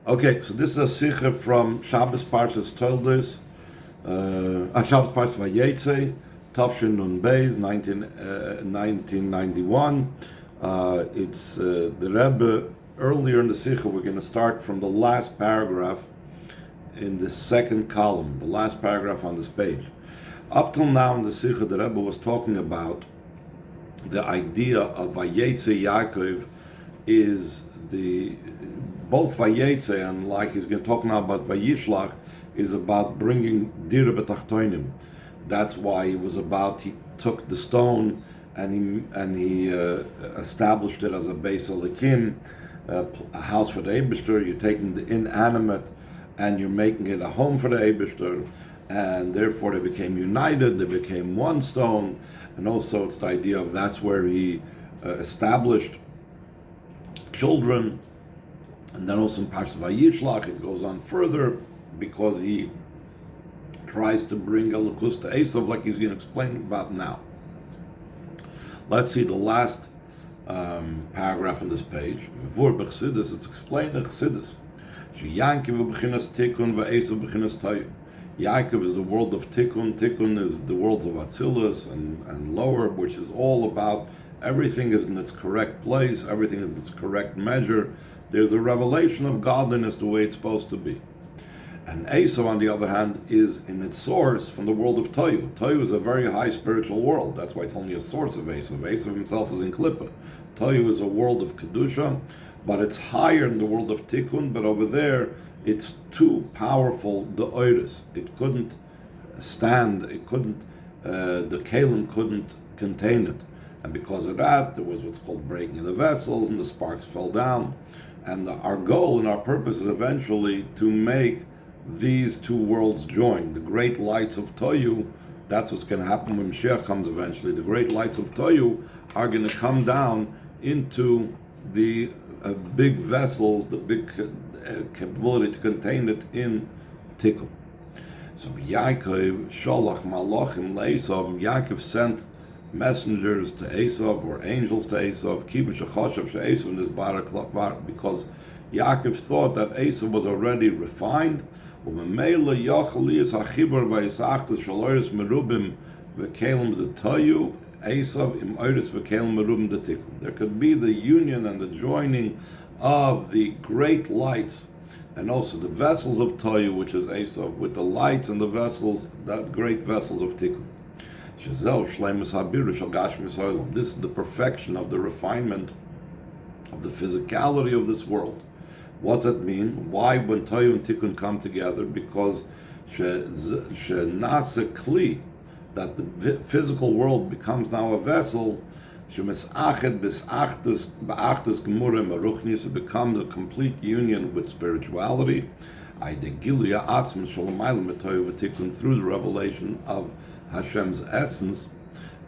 Okay, so this is a sikha from Shabbos Parshas Toldos, Shabbos Parshas Vayetze, Tafshin Nun Beis, 1991. It's the Rebbe. Earlier in the sikha, we're going to start from the last paragraph in the second column, the last paragraph on this page. Up till now in the sikha, the Rebbe was talking about the idea of Vayetze Yaakov is both Vayetze and like he's going to talk now about Vayishlach is about bringing Dira B'Tachtonim. That's why it was about he took the stone and he established it as a Beis Elikim, a house for the Eibishter. You're taking the inanimate and you're making it a home for the Eibishter, and therefore they became united. They became one stone, and also it's the idea of that's where he established children. And then also in Parshas Vayishlach, it goes on further because he tries to bring Elokus to Esav, like he's going to explain about now. Let's see the last paragraph on this page. V'vur b'chsidus, it's explained in Chassidus. Yaakov b'chinas Tikkun v'Esav b'chinas Tayu. Yaakov is the world of Tikkun. Tikkun is the worlds of Atzilus and lower, which is all about everything is in its correct place, everything is in its correct measure. There's a revelation of godliness the way it's supposed to be. And Esav, on the other hand, is in its source from the world of Toyu. Toyu is a very high spiritual world. That's why it's only a source of Esav. Esav himself is in Klippa. Toyu is a world of Kedusha, but it's higher in the world of Tikkun, but over there, it's too powerful, the Oiris. It couldn't stand, the Kalim couldn't contain it. And because of that, there was what's called breaking of the vessels, and the sparks fell down. And our goal and our purpose is eventually to make these two worlds join. The great lights of Toyu, that's what's going to happen when Mashiach comes eventually. The great lights of Toyu are going to come down into the big vessels, the big capability to contain it in Tikkun. So Yaakov, Sholach Malachim Le'esav, Yaakov sent messengers to Esav or angels to Esav, because Yaakov thought that Esav was already refined. There could be the union and the joining of the great lights and also the vessels of Toyu, which is Esav, with the lights and the vessels, that great vessels of Tikkun. This is the perfection of the refinement of the physicality of this world. What does that mean? Why when Toyu and Tikkun come together? Because kli, that the physical world becomes now a vessel. It becomes a complete union with spirituality through the revelation of Hashem's essence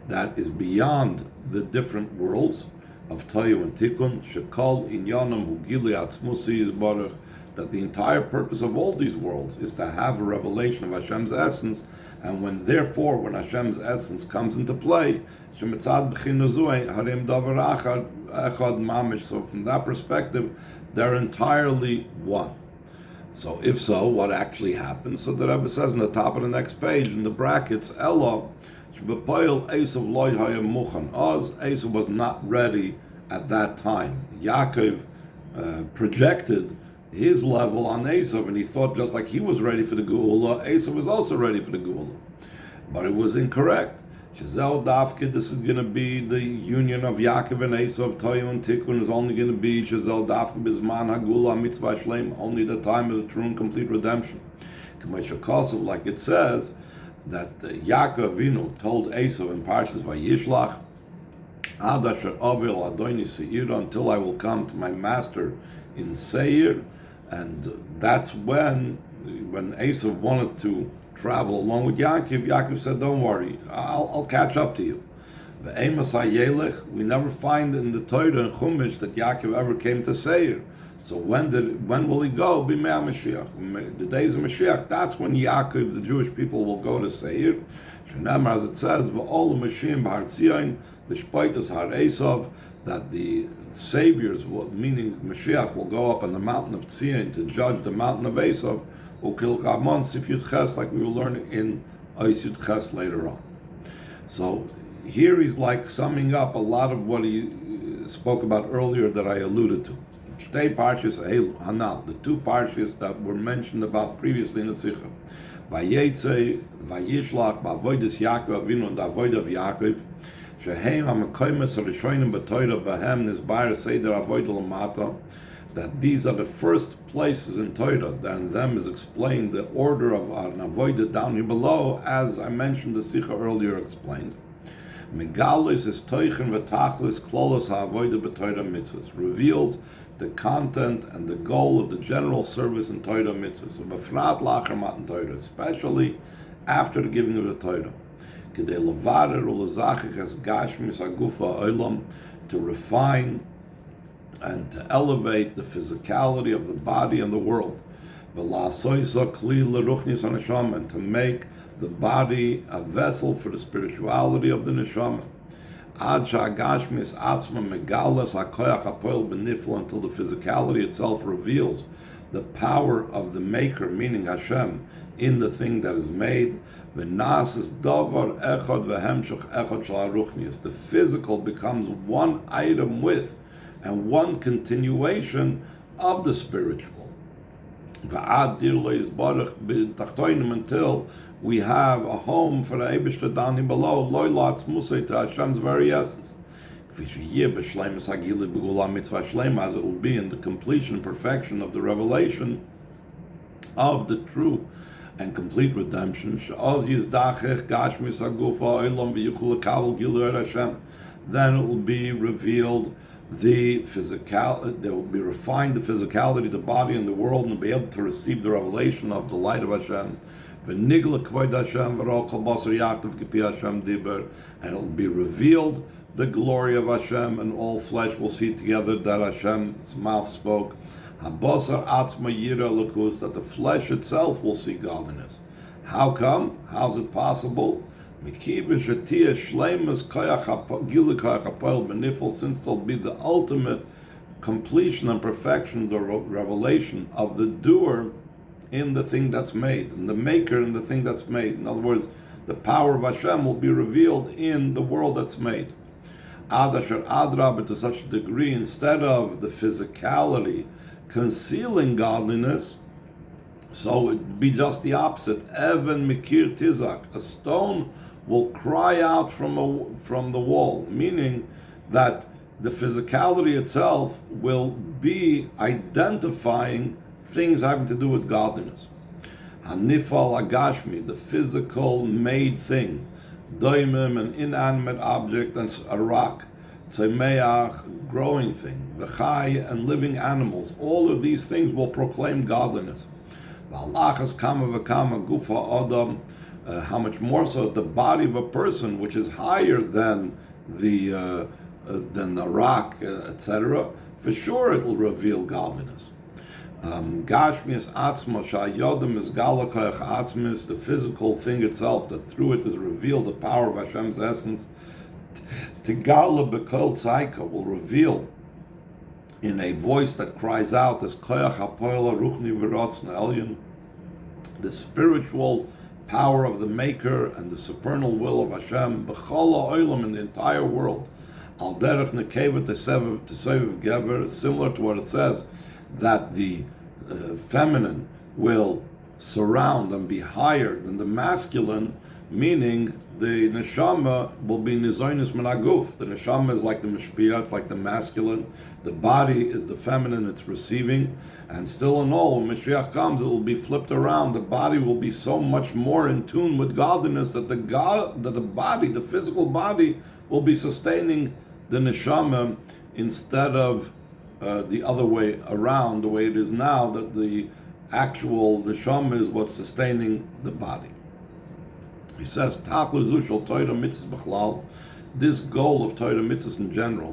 that is beyond the different worlds of Toyu and Tikkun, Shekol Inyanam Hu Gili Atzmusi Yisbarach, that the entire purpose of all these worlds is to have a revelation of Hashem's essence, and when Hashem's essence comes into play, so from that perspective, they're entirely one. So if so, what actually happens? So the Rebbe says in the top of the next page, in the brackets, Esav was not ready at that time. Yaakov projected his level on Esav, and he thought just like he was ready for the Geulah, Esav was also ready for the Geulah. But it was incorrect. This is going to be the union of Yaakov and Esav. Toyu and Tikkun is only going to be only the time of the true and complete redemption. Like it says, that Yaakov Avinu told Esav in Parshas Vayishlach, until I will come to my master in Seir, and that's when Esav wanted to travel along with Yaakov. Yaakov said, "Don't worry, I'll catch up to you." We never find in the Torah and Chumash that Yaakov ever came to Seir. So when will he go? B'mei Mashiach, the days of Mashiach. That's when Yaakov, the Jewish people, will go to Seir. As it says, "V'ol Mashim b'Har Tzion, l'shpaitas Har Esav," that the saviors, meaning Mashiach, will go up on the mountain of Tzion to judge the mountain of Esav, Ukil Chamon Sif Yud Ches, like we will learn in Ois Yud Ches later on. So here he's like summing up a lot of what he spoke about earlier that I alluded to. Shtei Parshas Hanal, the two Parshas that were mentioned about previously in the Sikha. Vayetze, Vayishlach, Ba'avodas Yaakov Avinu, and Avodah of Yaakov, Shehem HaMekoymes HaRishonim B'Torah B'Hem Nizbar Seder Avodah L'Mata, that these are the first places in Torah, that in them is explained the order of an Avodah down here below, as I mentioned the Sikha earlier explained. Megalis is Toichen V'Tachlis Klolos HaAvodah B'Torah Mitzvahs, reveals the content and the goal of the general service in Torah mitzvahs, so befrat lacher matan Torah, especially after the giving of the Torah, kedei levarer ulezachich es gashmis hagufa olam, to refine and to elevate the physicality of the body and the world, v'la'asoisa kli leruchnis haneshama, and to make the body a vessel for the spirituality of the neshama. Until the physicality itself reveals the power of the Maker, meaning Hashem, in the thing that is made. The physical becomes one item with and one continuation of the spiritual. Until we have a home for the Eibishter down here below, loylatz musay, to Hashem's very essence. As it will be in the completion and perfection of the revelation of the true and complete redemption. Then it will be revealed the physical, there will be refined the physicality, the body and the world, and be able to receive the revelation of the light of Hashem. And it will be revealed the glory of Hashem, and all flesh will see together that Hashem's mouth spoke. That the flesh itself will see godliness. How come? How's it possible? Since there'll be the ultimate completion and perfection of the revelation of the doer in the thing that's made, and the maker in the thing that's made. In other words, the power of Hashem will be revealed in the world that's made. Adasher Adrab, to such a degree, instead of the physicality concealing godliness, so it would be just the opposite. Even Mikir Tizak, a stone will cry out from the wall, meaning that the physicality itself will be identifying things having to do with godliness. Hanifal Agashmi, the physical made thing, Doimim, an inanimate object, and a rock, Tzemeach, growing thing, V'chai, and living animals. All of these things will proclaim godliness. V'alachas kama v'kama gufa adam, how much more so the body of a person, which is higher than the rock, etc. For sure, it will reveal godliness. Gashmias atzma shayodam is galakoyach atzmis, the physical thing itself, that through it is revealed the power of Hashem's essence. Tigala bekol tzaika, will reveal in a voice that cries out as koyach hapoel ruchni v'rotzna elyon, the spiritual power of the Maker and the supernal will of Hashem, b'chol ha'olam, in the entire world. Al derech nekevet t'seviv gever, similar to what it says, that the feminine will surround and be higher than the masculine, meaning the neshama will be nizonis menaguf. The neshama is like the mishpia, it's like the masculine. The body is the feminine, it's receiving. And still in all, when Mashiach comes, it will be flipped around. The body will be so much more in tune with godliness that the body, the physical body, will be sustaining the neshama instead of the other way around, the way it is now, that the actual neshama is what's sustaining the body. He says, this goal of Torah mitzvahs in general,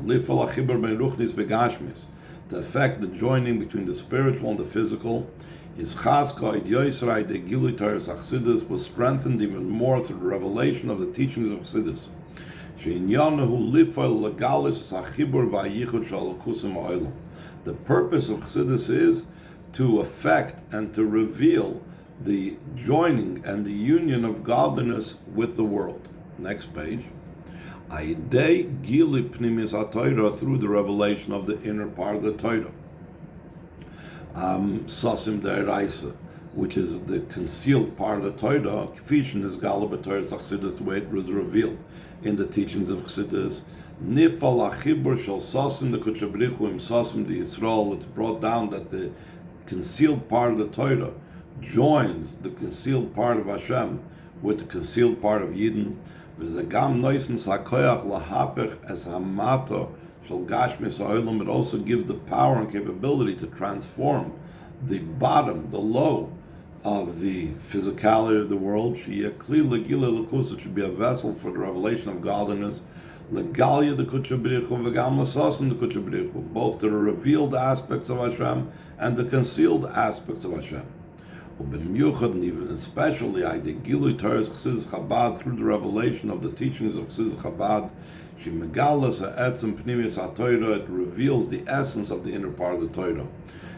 to affect the joining between the spiritual and the physical, was strengthened even more through the revelation of the teachings of Chassidus. The purpose of Chassidus is to affect and to reveal the joining and the union of godliness with the world. Next page. Through the revelation of the inner part of the Torah. Sasim Deiraisa, which is the concealed part of the Torah, Kfishin is Gala b'Torah Chassidus, the way it was revealed in the teachings of Chassidus. Nifal achibur shel Sasim the Kuchabrichu im Sasim the Yisrael. It's brought down that the concealed part of the Torah joins the concealed part of Hashem with the concealed part of Yidden. V'zagam noisen sakoyach lahapech as hamato shel gashmis ha'olam. It also gives the power and capability to transform the bottom, the low of the physicality of the world. Sheyakli legila l'kus, it should be a vessel for the revelation of godliness. Legalia the kuchabrichu v'gam l'sasim the kuchabrichu, both the revealed aspects of Hashem and the concealed aspects of Hashem. Especially the Geulah Torah's Chassidus Chabad, through the revelation of the teachings of Chassidus Chabad, she megalas ha'etzem pnimius ha'Torah, it reveals the essence of the inner part of the Torah.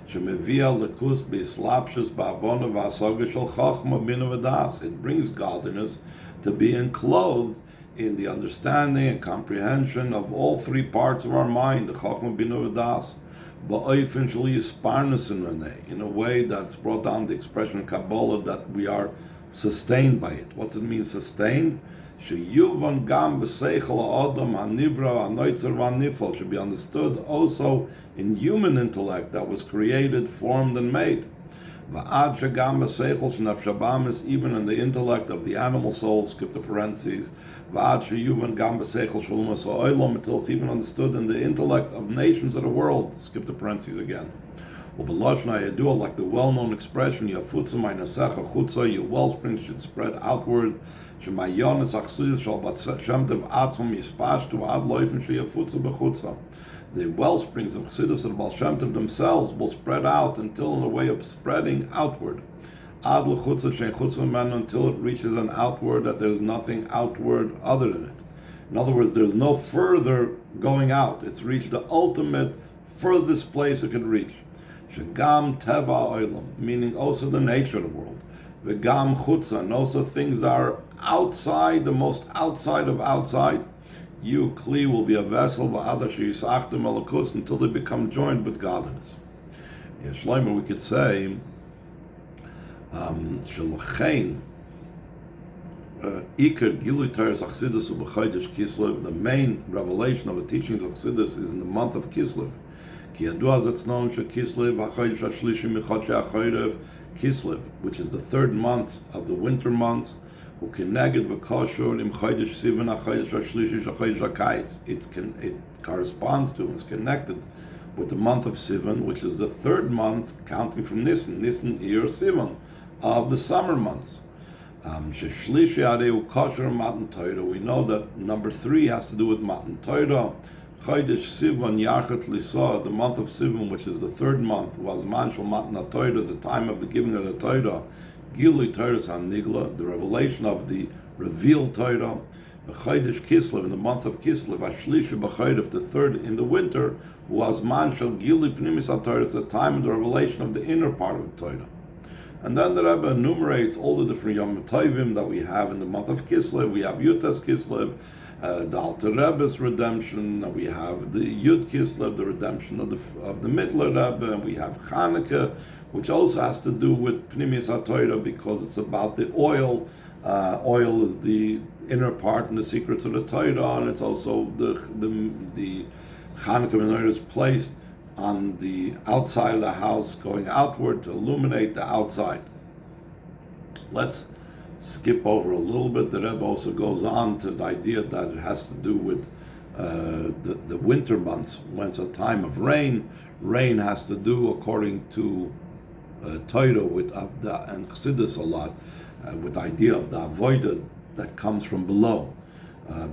She mevia lekus b'slapshus ba'avona v'asaga shel chachma bina v'das. It brings godliness to be enclosed in the understanding and comprehension of all three parts of our mind, the chachma bina v'das. In a way that's brought down the expression of Kabbalah that we are sustained by it. What's it mean, sustained? Should be understood also in human intellect that was created, formed, and made. Even in the intellect of the animal soul, skip the parentheses, until it's even understood in the intellect of nations of the world, skip the parentheses again. Like the well-known expression, your wellspring should spread outward. The wellsprings of Chassidus and Baal Shem Tov themselves will spread out until in a way of spreading outward. Until it reaches an outward that there's nothing outward other than it. In other words, there's no further going out. It's reached the ultimate, furthest place it can reach. Shagam teva oilam, meaning also the nature of the world. V'gam chutza, and also things that are outside, the most outside of outside. You, Kli, will be a vessel until they become joined with godliness. Shlomo, we could say, the main revelation of the teachings of Chassidus is in the month of Kislev. Kislev, which is the third month of the winter months. It corresponds to, is connected with the month of Sivan, which is the third month counting from Nisan, Iyar, Sivan, of the summer months. We know that number 3 has to do with Matan Torah. The month of Sivan, which is the third month, was Manshal Matan Torah, the time of the giving of the Torah. Geulah Torah Nigla, the revelation of the revealed Torah. Kislev, in the month of Kislev, the third in the winter, was Manshal Geulah Pnimis Torah, the time of the revelation of the inner part of the Torah. And then the Rebbe enumerates all the different Yom Tovim that we have in the month of Kislev. We have Yutas Kislev, the Alter Rebbe's redemption, and we have the Yud Kislev, the redemption of the Middler Rebbe, and we have Chanukah, which also has to do with Pnimis HaTorah because it's about the oil. Oil is the inner part and the secrets of the Torah, and it's also the Chanukah menorah is placed on the outside of the house, going outward to illuminate the outside. Let's skip over a little bit. The Rebbe also goes on to the idea that it has to do with the winter months, when it's a time of rain. Rain has to do, according to Torah with Avda and Chassidus a lot, with the idea of the avodah that comes from below,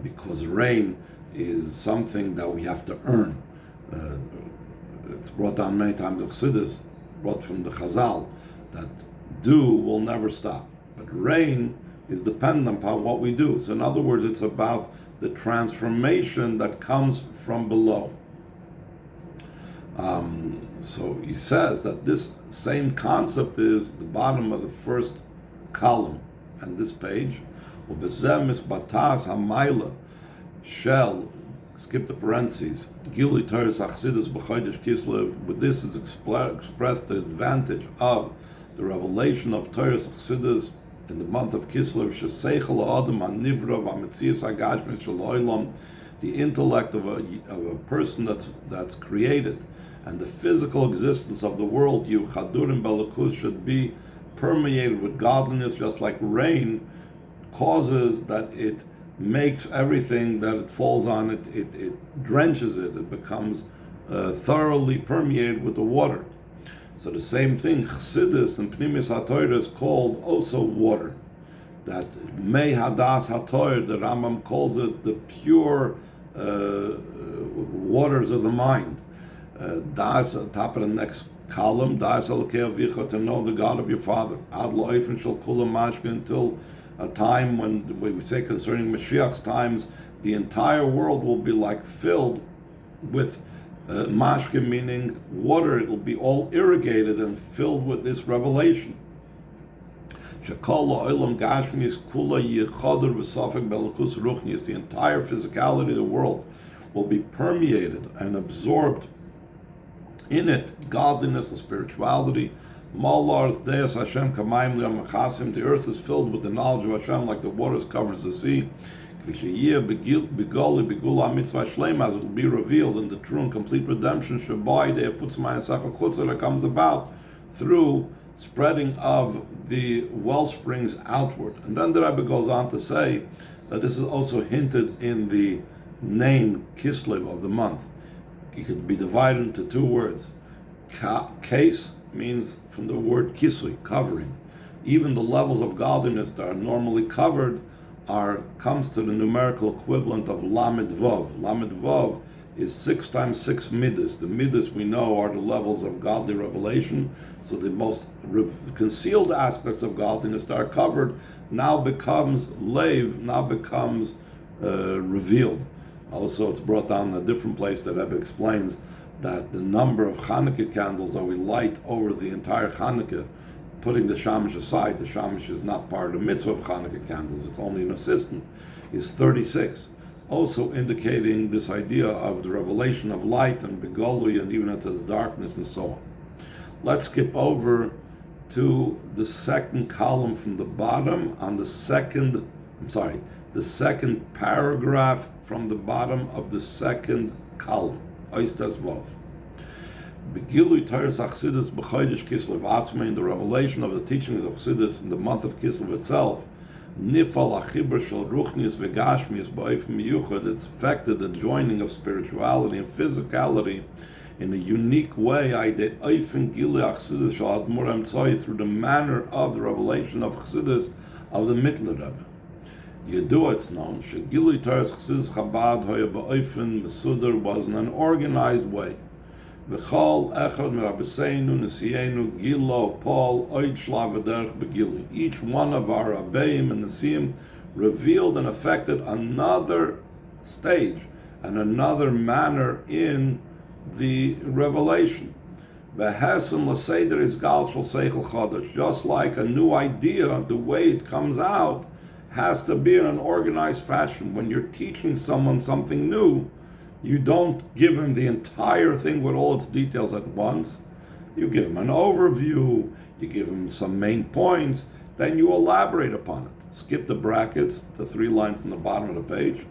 because rain is something that we have to earn. It's brought down many times in Chassidus, brought from the Chazal, that dew will never stop, but rain is dependent upon what we do. So in other words, it's about the transformation that comes from below. So he says that this same concept is the bottom of the first column and this page. Shell, skip the parentheses. Gili Teres Achsidus b'Chodesh Kislev. With this is expressed the advantage of the revelation of Teres Achsidus in the month of Kislev. Sheseichel Adam HaNivra v'Ametzias HaGashmis Shel Olam. The intellect of a person that's created, and the physical existence of the world, you chadurim balakus, should be permeated with godliness, just like rain causes that it makes everything that it falls on, it drenches it, it becomes thoroughly permeated with the water. So the same thing, Chassidus and Pnimis HaTorah is called also water. That Mei Hadas HaTorah, the Rambam calls it the pure waters of the mind. Das, top of the next column, Das Elokei Avicha, to know the God of your father. Ad Lo'efen Shel Kula Mashke, until a time when we say concerning Mashiach's times, the entire world will be like filled with mashke, meaning water. It will be all irrigated and filled with this revelation. The entire physicality of the world will be permeated and absorbed in it, godliness and spirituality. The earth is filled with the knowledge of Hashem like the waters covers the sea. As it will be revealed in the true and complete redemption that comes about through spreading of the well springs outward. And then the Rebbe goes on to say that this is also hinted in the name Kislev of the month. It could be divided into two words. Case means from the word kisui, covering. Even the levels of godliness that are normally covered comes to the numerical equivalent of Lamed Vav. Lamed Vav is 6 times 6 midas. The midas we know are the levels of godly revelation. So the most concealed aspects of godliness that are covered now becomes revealed. Also, it's brought down in a different place that Rebbe explains that the number of Hanukkah candles that we light over the entire Hanukkah, putting the shamash aside, the shamash is not part of the mitzvah of Hanukkah candles, it's only an assistant, is 36. Also indicating this idea of the revelation of light and Geulah and even into the darkness and so on. Let's skip over to the second column from the bottom on the second paragraph from the bottom of the second column. Oistas Vav. Begilui Teres Achsidus b'Chodesh Kislev Atzmei, in the revelation of the teachings of Chassidus in the month of Kislev itself. Nifal Achibur Shel Ruchnius V'Gashmius B'Oifim Miyuchad. It's affected the joining of spirituality and physicality in a unique way. Aide Oifim Gilui Achsidus Shel Admur Emtzoi, through the manner of the revelation of Chassidus of the Mittler Rebbe. Yedua, it's known, Shegilui Teres Chassidus Chabad Hoya Ba'ofen Mesuder, was in an organized way. V'chol echad merabeseinu nesienu gilo Paul oid shlav v'derech begilui. Each one of our rabbeim and nesiim revealed and affected another stage and another manner in the revelation. V'hesem l'seder is gal shel seichel chodesh. Just like a new idea, the way it comes out has to be in an organized fashion. When you're teaching someone something new, you don't give him the entire thing with all its details at once. You give him an overview, you give him some main points, then you elaborate upon it. Skip the brackets, the 3 lines in the bottom of the page.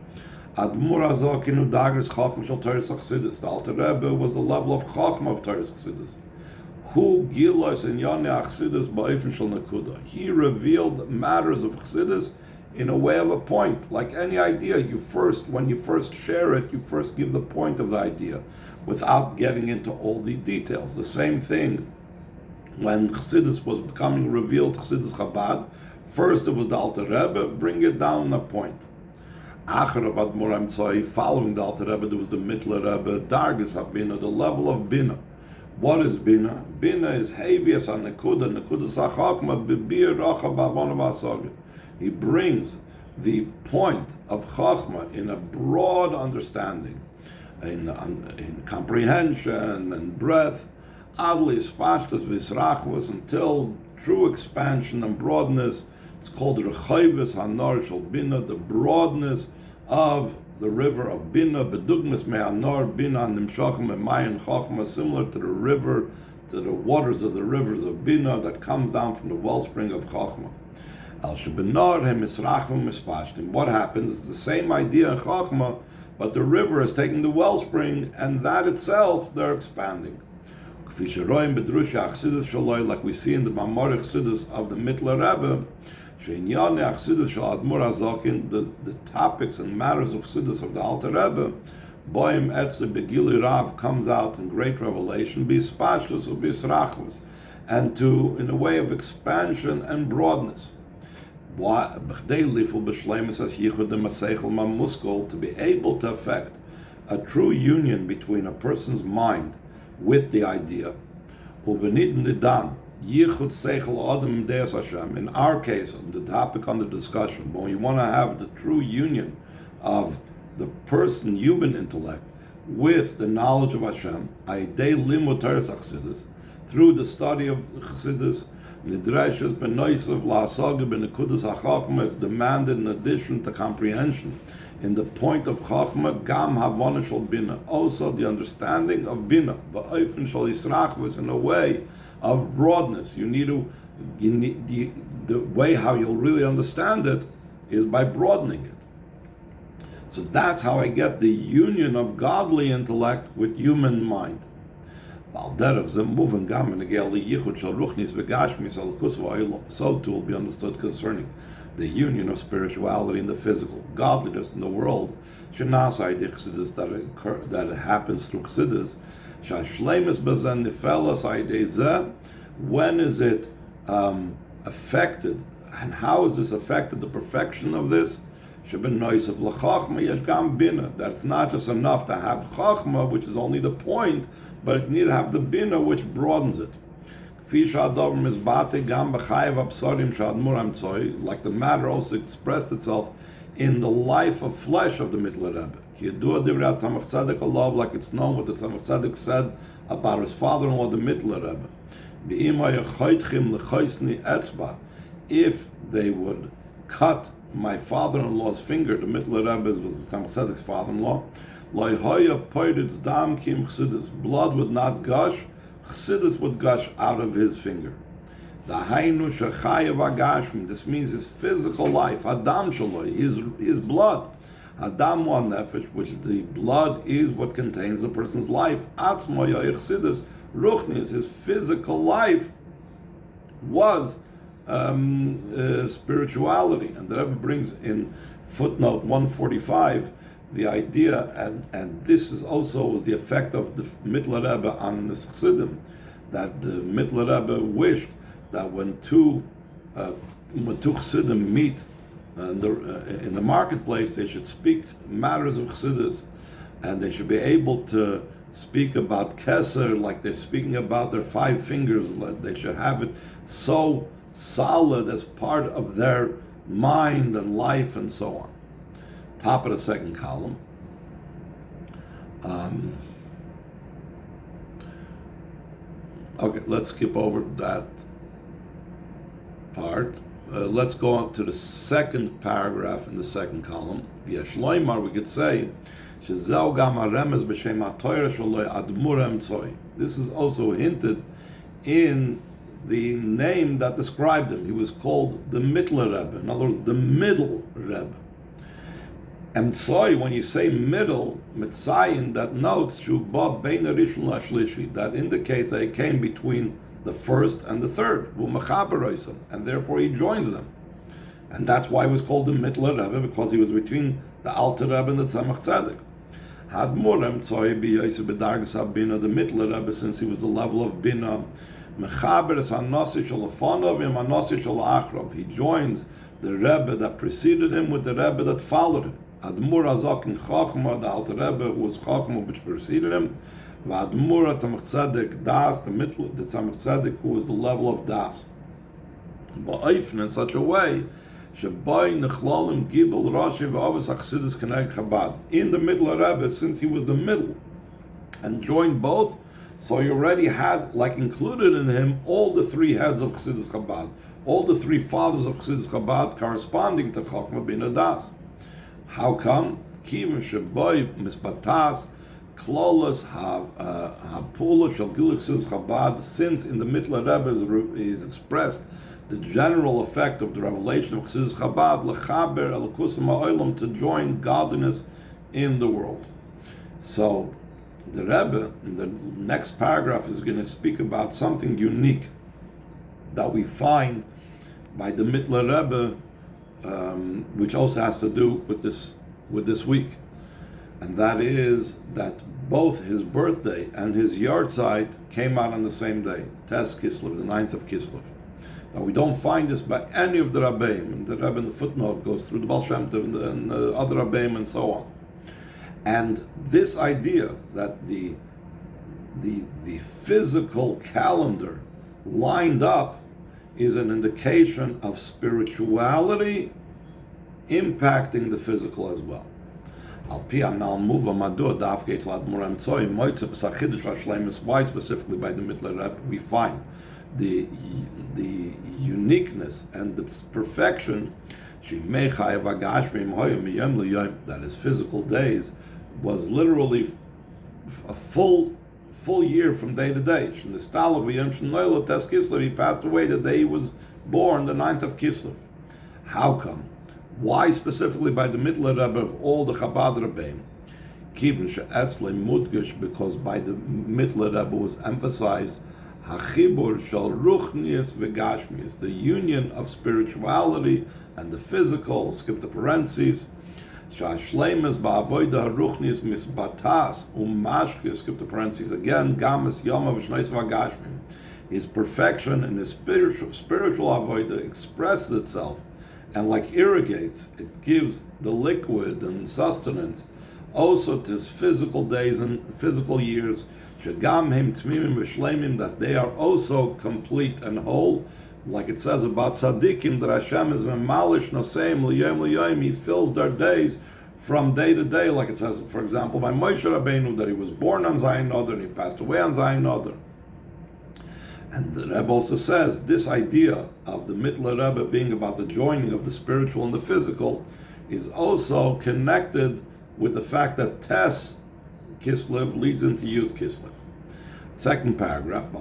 Admur Azokinu Dagris Chachma Shel Teres Chassidus. The Alter Rebbe was the level of Chachma of Teres Chassidus. Hu Gilos in Yonei Chassidus Ba'ofen Shel Nekuda. He revealed matters of Chassidus in a way of a point. Like any idea, when you first share it, you first give the point of the idea without getting into all the details. The same thing when Chassidus was becoming revealed, Chassidus Chabad, first it was the Alter Rebbe, bring it down a point. Achar of Admor Emtzoi, following the Alter Rebbe, there was the Mittler Rebbe, Dargis HaBina, the level of Bina. What is Bina? Bina is Hevias HaNekuda, Nekudas HaChokma, Bibir Rocha Bavon Vasogit. He brings the point of Chachma in a broad understanding, in comprehension and breadth, adli spashtas v'israchvus, until true expansion and broadness. It's called Rechayvus Hanor Shel Bina, the broadness of the river of Bina, bedugmas me'anor Bina nimshachim e'mayin Chachma, similar to the river, to the waters of the rivers of Bina that comes down from the wellspring of Chachma. Al shebenor hem misrachim mispashtim. What happens? It's the same idea in Chachma, but the river is taking the wellspring, and that itself they're expanding. Like we see in the Mamor Chassidus of the Mittler Rebbe, the topics and matters of Chassidus of the Alter Rebbe, Boim Etze Begili Rav, comes out in great revelation, Bispashtus or Bisrachus, and in a way of expansion and broadness. To be able to effect a true union between a person's mind with the idea. In our case, the topic under discussion, when you want to have the true union of the person, human intellect, with the knowledge of Hashem, through the study of Chassidus, it's demanded in addition to comprehension. In the point of Chachma, Gam Havana Shal Bina, also the understanding of Bina, V'ofen Shal Yisrachvus, in a way of broadness. The way how you'll really understand it is by broadening it. So that's how I get the union of godly intellect with human mind. So too will be understood concerning the union of spirituality and the physical. Godliness in the world that happens through Chassidus. When is it affected, and how is this affected, the perfection of this? That's not just enough to have Chachma, which is only the point, but it need to have the Bina, which broadens it. Like the matter also expressed itself in the life of flesh of the Mittler Rebbe. Like it's known what the Tzemach Tzedek said about his father-in-law, the Mittler Rebbe. If they would cut my father-in-law's finger, the Mittler Rebbe was the Tzemach Tzedek's father-in-law, blood would not gush, Chassidus would gush out of his finger. This means his physical life, Adam Shaloi, his blood. Adam wa nefesh, which the blood is what contains the person's life. Atzmo Chassidus, Ruchnis, his physical life was spirituality. And the Rebbe brings in footnote 145 the idea, and this is also was the effect of the Mittler Rebbe on the Chassidim, that the Mittler Rebbe wished that when two Chassidim meet in the marketplace, they should speak matters of Chassidus, and they should be able to speak about Keser like they're speaking about their 5 fingers. They should have it so solid as part of their mind and life and so on. Top of the second column. Okay, let's skip over that part. Let's go on to the second paragraph in the second column. V'yesh loymar, we could say, shezeu gam haremes b'shem ha'torah shaloi admurem tzoi. This is also hinted in the name that described him. He was called the Mittler Rebbe, in other words, the middle Rebbe. And tzoi, when you say middle, mitzayin, that notes shubah bein harishon lashlishi, that indicates that he came between the first and the third, and therefore he joins them. And that's why he was called the Mittler Rebbe, because he was between the Alter Rebbe and the Tzemach Tzedek. Hadmurem tzoi b'yosef b'dargas habina, the Mittler Rebbe, since he was the level of bina, mechaber es hanasi shel afonov im hanasi shel achrov. He joins the Rebbe that preceded him with the Rebbe that followed him. Admur Azok in Chachma, the Alter Rebbe was Chachma which preceded him. V'Admur Tzemach Tzedek Das, the Tzemach Tzedek who was the level of Das. Ba'ofen in such a way, In the middle of Rebbe, since he was the middle and joined both, so he already had, like, included in him all the three heads of Chassidus Chabad, all the three fathers of Chassidus Chabad corresponding to Chokmah bin Adas. How come? Kivim sheboy misbatas klolos hapula shel Geulah Chassidus Chabad. Since in the middle of Rebbe is expressed the general effect of the revelation of Chassidus Chabad, lechaber elokusim ha'olam, to join godliness in the world. So the Rebbe, in the next paragraph, is going to speak about something unique that we find by the Mittler Rebbe, which also has to do with this week, and that is that both his birthday and his yahrzeit came out on the same day, Tes Kislev, the 9th of Kislev. Now we don't find this by any of the Rabbeim, and the Rebbe in the footnote goes through the Baal Shem Tov and the other Rabbeim and so on. And this idea that the physical calendar lined up is an indication of spirituality impacting the physical as well. Why specifically by the Mittler Rebbe we find the uniqueness and the perfection that his physical days was literally a full year from day to day. He passed away the day he was born, the 9th of Kislev. How come? Why specifically by the Mittler Rebbe of all the Chabad Rebbeim? Because by the Mittler Rebbe was emphasized Hachibur shel ruchnius v'gashmius, the union of spirituality and the physical. Skip the parentheses. Shashleimus ba'avoida ruchnius misbatas umashkis. Skip the parentheses again. Gamas yama v'shneis v'gashmim. His perfection and his spiritual avoida expresses itself, and like irrigates, it gives the liquid and sustenance also to his physical days and physical years. That they are also complete and whole, like it says about tzaddikim, that Hashem is memalish noseim l'yom l'yom, he fills their days from day to day, like it says, for example, by Moshe Rabbeinu, that he was born on Zayin Nodar and he passed away on Zayin Nodar. And the Rebbe also says this idea of the Mittler Rebbe being about the joining of the spiritual and the physical is also connected with the fact that Tes Kislev leads into Yud Kislev. Second paragraph,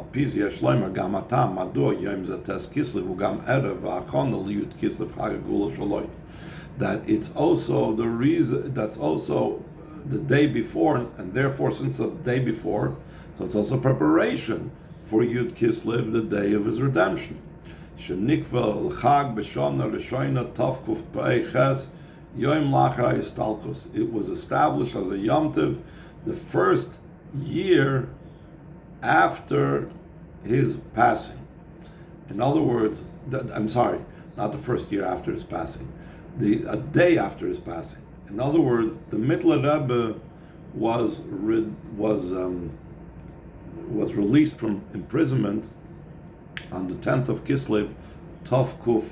that it's also the reason, that's also the day before, and therefore since the day before, so it's also preparation for Yud Kislev, the day of his redemption. It was established as a Yom Tov, the first year after his passing. In other words, I'm sorry, not the first year after his passing, a day after his passing. In other words, the Mittler Rebbe was released from imprisonment on the 10th of Kislev, Tov Kuf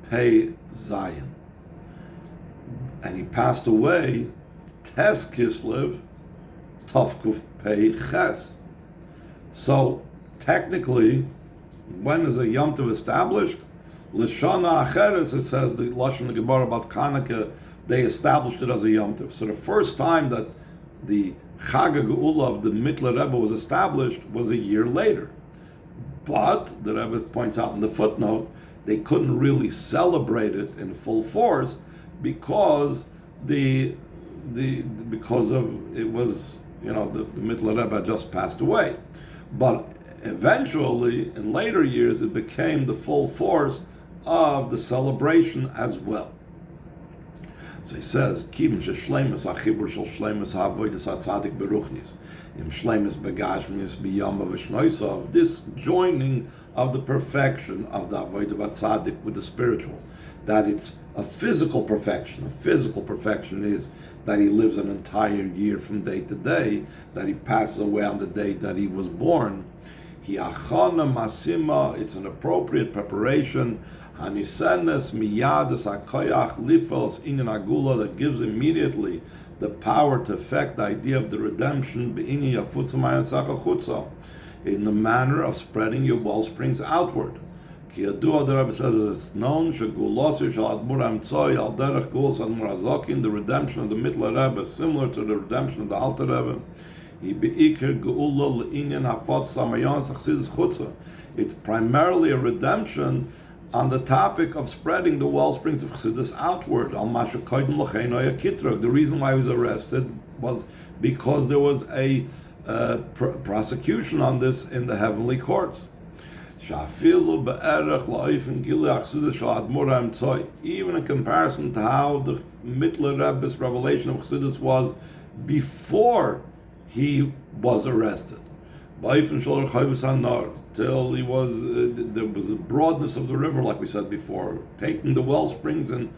Pei Zayin, and he passed away Tes Kislev, Tov Kuf Pei Ches. So technically, when is a Yom Tov established? L'shana acheres, it says the Lashon Gemara about Chanukah, they established it as a Yom Tov. So the first time that the Chag Geulah of the Mittler Rebbe was established was a year later. But the Rebbe points out in the footnote, they couldn't really celebrate it in full force because the Mittler Rebbe had just passed away. But eventually, in later years, it became the full force of the celebration as well. So he says, "Kim sheshleimus achibur shel shleimus ha'avodas hatzadik beruchnis im shleimus begashmis biyama v'shnoisav." This joining of the perfection of the avodah hatzadik with the spiritual, that it's a physical perfection. A physical perfection is that he lives an entire year from day to day, that he passes away on the day that he was born. Hiachana masima, it's an appropriate preparation. Hanisenes miyadus hakoyach lifels inin agula, that gives immediately the power to effect the idea of the redemption be'ini yafutzamayan sachachutza, in the manner of spreading your wellsprings outward. Ki yadua, the Rebbe says, it's known shegulosu shel admur amtzoi al derech gulos admur azokin, the redemption of the Mittler Rebbe, similar to the redemption of the Alter Rebbe. It's primarily a redemption on the topic of spreading the wellsprings of Chassidus outward. The reason why he was arrested was because there was a prosecution on this in the heavenly courts. Even in comparison to how the Mittler Rebbe's revelation of Chassidus was before he was arrested, till he was there was a broadness of the river, like we said before, taking the well springs and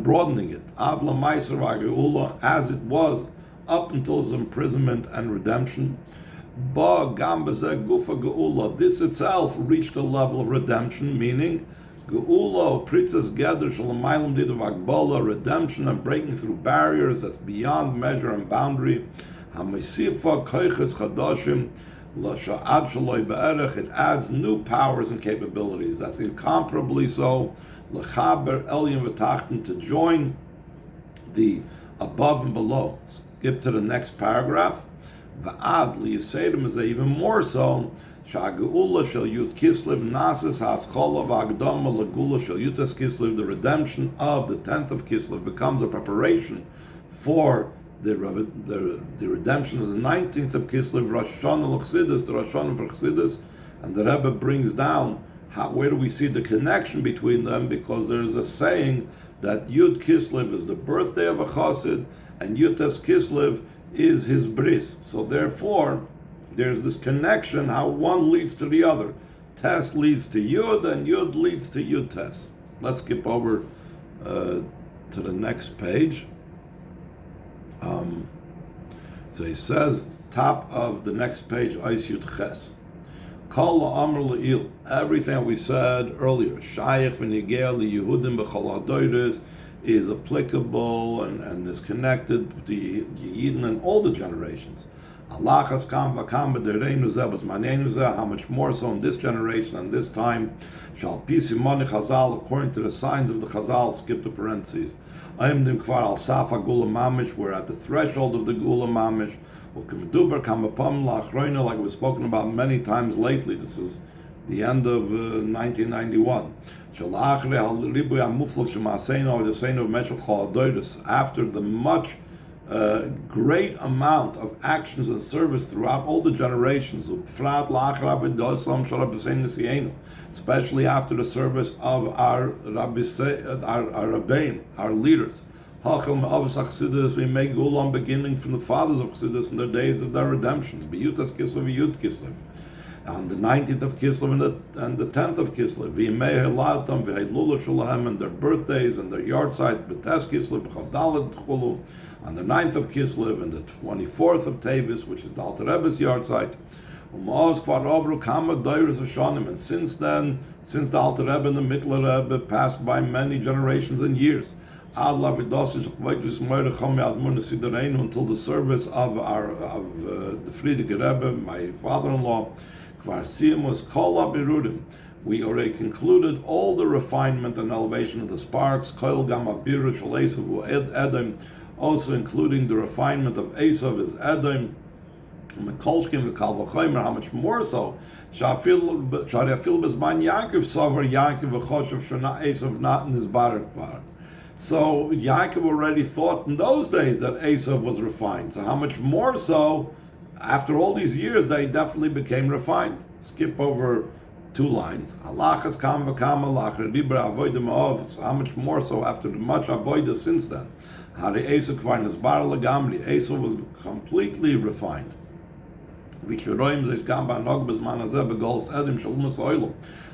broadening it, as it was up until his imprisonment and redemption. This itself reached a level of redemption, meaning redemption and breaking through barriers that's beyond measure and boundary. It adds new powers and capabilities. That's incomparably so. To join the above and below. Skip to the next paragraph. Is even more so. The redemption of the 10th of Kislev becomes a preparation for the redemption of the 19th of Kislev, Rosh Hashanah l'Chassidus, the Rosh Hashanah for Chassidus, and the Rebbe brings down where do we see the connection between them, because there is a saying that Yud Kislev is the birthday of a Chassid, and Yutes Kislev is his bris. So therefore, there's this connection, how one leads to the other. Tes leads to Yud, and Yud leads to Yud Tes. Let's skip over to the next page. So he says, top of the next page, Eis Yud Ches. Kol Amr Le'il, everything we said earlier, Shayach v'nigea liYehudim b'chol hadoros, is applicable and is connected to Yidden and all the generations. Alachas kam v'kam b'dereinu zeh b'zmanenu zeh, how much more so in this generation and this time. Shal pi simoni Chazal, according to the signs of the Chazal, skip the parentheses. Ayimdim kvar al safa Geulah mamish, we're at the threshold of the Geulah mamish. U'k'meduber kamapam la'achroina, like we've spoken about many times lately. This is the end of 1991. After the much great amount of actions and service throughout all the generations, especially after the service of our Rabbein, our leaders. We make Geulah beginning from the fathers of Chassidus in the days of their redemptions. On the 19th of Kislev and the 10th of Kislev, and their birthdays and their yahrzeit, on the 9th of Kislev and the 24th of Tevis, which is the Alter Rebbe's yahrzeit. And since then, since the Alter Rebbe and the Mittler Rebbe passed by many generations and years, until the service of the Frierdiker Rebbe, my father-in-law, we already concluded all the refinement and elevation of the sparks, also including the refinement of Esav as Edom, how much more so? So Yaakov already thought in those days that Esav was refined. So how much more so after all these years they definitely became refined? Skip over 2 lines. So how much more so after the much avodah since then? Esav was completely refined.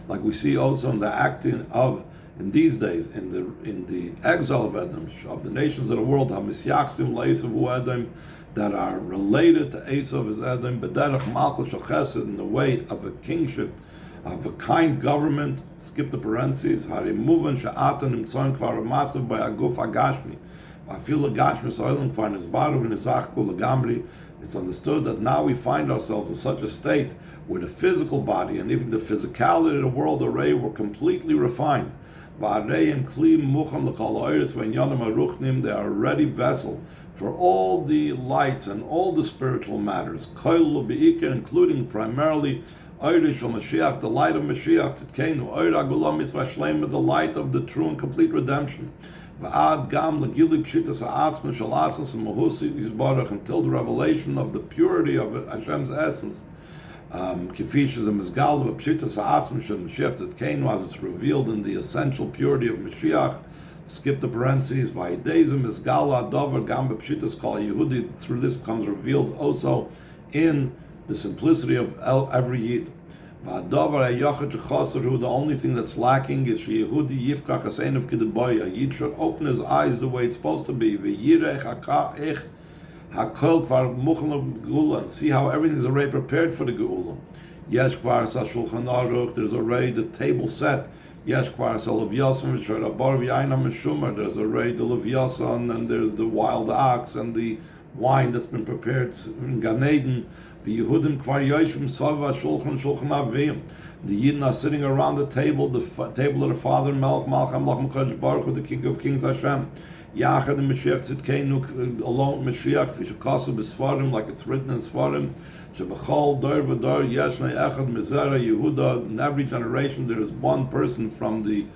Like we see also in the acting of in these days, in the exile of Edom, of the nations of the world, hamisyachsim leisavu Edom, that are related to Esav as Edom, b'derech malchus shel chesed, in the way of a kingship, of a kind government. Skip the parentheses. Harimuvan she'atan imtzoin kvar matzav by aguf agashmi. Afil agashmi soilim kvar nizbaru v'nizachku legamri. It's understood that now we find ourselves in such a state where the physical body and even the physicality of the world array were completely refined. They are a ready vessel for all the lights and all the spiritual matters, including primarily the light of Mashiach, the light of the true and complete redemption. Until the revelation of the purity of Hashem's essence, as it's revealed in the essential purity of Mashiach. Skip the parentheses. Through this becomes revealed also in the simplicity of every Yid. The only thing that's lacking is Yehudi a Yid should open his eyes the way it's supposed to be. And see how everything is already prepared for the Geulah. There's already the table set. There's already the Levyasan, and there's the wild ox and the wine that's been prepared in Gan Eden. The Yidden are sitting around the table of the Father, Melech Malach Baruch Hu, the King of Kings Hashem. Yachad and Mashiach Tzidkeinu alone Mashiach V'shakasu b'Sfarim, like it's written in Sfarim. Shebachol Dor V'Dor Yeshnei Echad Mizera Yehuda. In every generation there is one person from the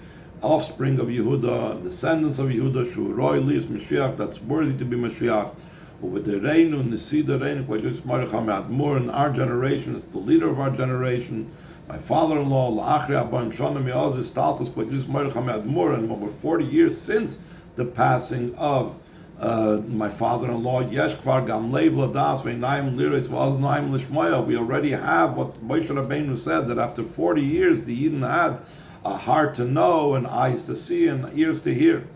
offspring of Yehuda, descendants of Yehuda, Shu Roy Lis Mashiach, that's worthy to be Mashiach. Over the Reinu Nisida Reinu Kvajus Maracham Admur, in our generation, is the leader of our generation. My father-in-law La'achri Abban Shana Me'azis Taltus Kvajus Maracham Admur, and over 40 years since the passing of my father-in-law, Yesh Kvar Gam Leiv Ladas Ve'naim Liris V'Aznaim Lishmaya. We already have what Moshe Rabbeinu said, that after 40 years the Yidden had a heart to know and eyes to see and ears to hear.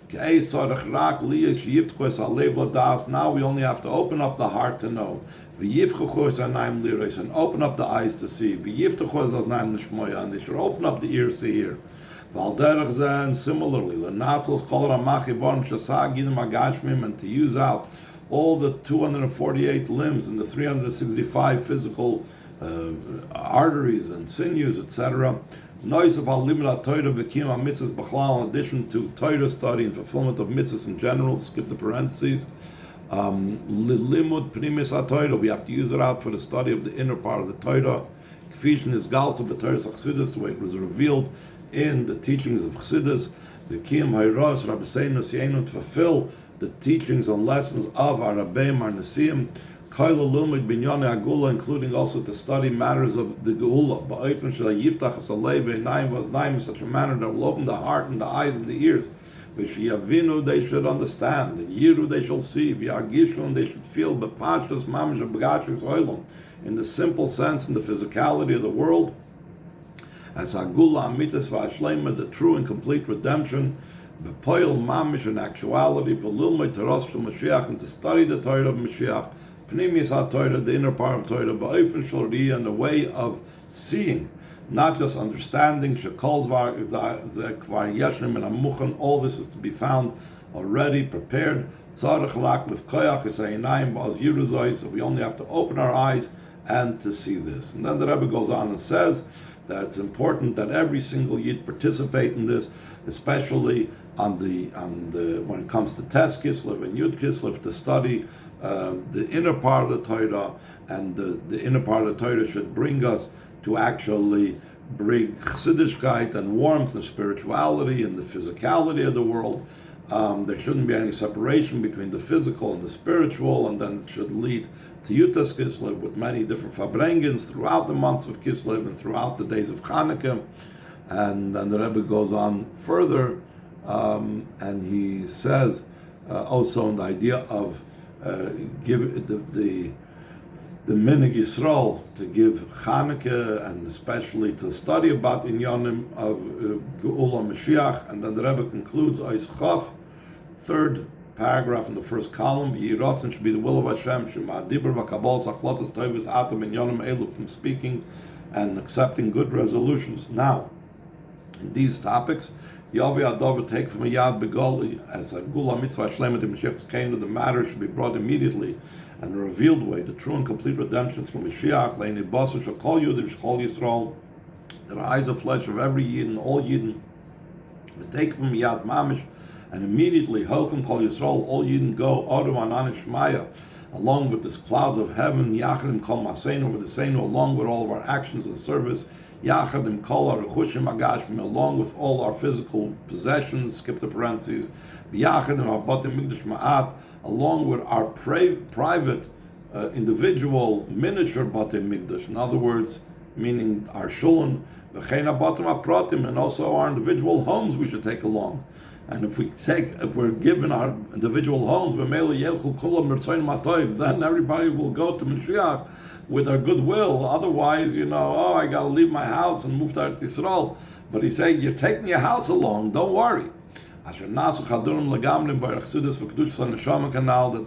Now we only have to open up the heart to know, and open up the eyes to see, and they should open up the ears to hear. And similarly, and to use out all the 248 limbs and the 365 physical arteries and sinews, etc. In addition to Torah study and fulfillment of mitzvahs in general, skip the parentheses. We have to use it out for the study of the inner part of the Torah. The way it was revealed in the teachings of Chassidus, to fulfill the teachings and lessons of our Rabbeim, our Nesiim, including also to study matters of the Geulah, in such a manner that will open the heart and the eyes and the ears. They should understand, and Yiru they shall see, and they should feel in the simple sense, in the physicality of the world, as Geulah Amitis V'Ashlema, the true and complete redemption, B'Poil Mamish in actuality, V'Lilmei Teros Shel Mashiach, and to study the Torah of Mashiach, Pnimis HaTorah, the inner part of Torah, Ba'ofen Shel Riyah, and the way of seeing, not just understanding. Shekol Zvar Kvar Yeshnim and Amuchan, all this is to be found already prepared. Tzarech Lak Lefkoyach Esayinayim Ba'az Yiruzoi, so we only have to open our eyes and to see this. And then the Rebbe goes on and says that it's important that every single Yid participate in this, especially on the when it comes to Tes Kislev and Yud Kislev, to study the inner part of the Torah, and the inner part of the Torah should bring us to actually bring Chassidishkeit and warmth and spirituality and the physicality of the world. There shouldn't be any separation between the physical and the spiritual, and then it should lead to Yutas Kislev with many different Farbrengens throughout the months of Kislev and throughout the days of Chanukah. And then the Rebbe goes on further, and he says also in the idea of the Minig Yisrael to give Chanukah and especially to study about Inyanim of Geulah Mashiach, and then the Rebbe concludes Ois Chof, third paragraph in the first column. Yiratzin should be the will of Hashem. Shema Dibur v'Kabal Sachlotas Toivus Atom Inyanim Elu, from speaking and accepting good resolutions. Now, in these topics, Yavi Adov take from a Yad Begoli as a Geulah Mitzvah Shlemet in Mashiach's Kingdom. The matter should be brought immediately and a revealed way, the true and complete redemption from Mashiach, Leini Basar Shakol Yud Shkol Yisrael, the eyes of flesh of every Yid and all Yidden, take from Yad Mamish, and immediately Holchem Kol Yisrael, all Yidden go Odu Anan Shmaya, along with this clouds of heaven, Yachadim Kol Maseinu, with the Seinu, along with all of our actions and service, Yachadim Kol Aruchushim Agashim, along with all our physical possessions, skip the parentheses, Yachadim Abatim Migdash Ma'at, along with our private, individual, miniature Batei Migdash. In other words, meaning our Shulun, V'chein Abatim Apratim, and also our individual homes we should take along. And if we're given our individual homes, then everybody will go to Mashiach with our goodwill. Otherwise, I got to leave my house and move to Eretz Yisrael. But he's saying, you're taking your house along, don't worry. That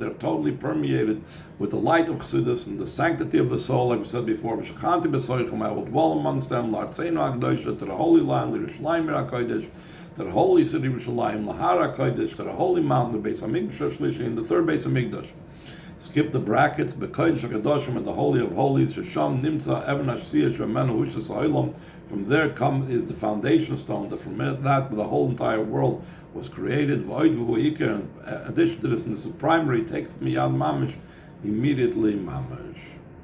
they're totally permeated with the light of Chassidus and the sanctity of the soul, like we said before. I will dwell amongst them, to the Holy Land, to the Holy City of Yerushalayim, Lahara Kodesh, to the Holy Mountain, the Beis HaMikdash Shlishi, and the third Beis HaMikdash. Skip the brackets, Bekodesh HaKadoshim, and the Holy of Holies, Shesham Nimtza Even Hashsiyah Shemenu Hushas Ha'olam. From there is the foundation stone, that from that the whole entire world was created. In addition to this, and this is primary, take from Yad Mamish, immediately Mamish.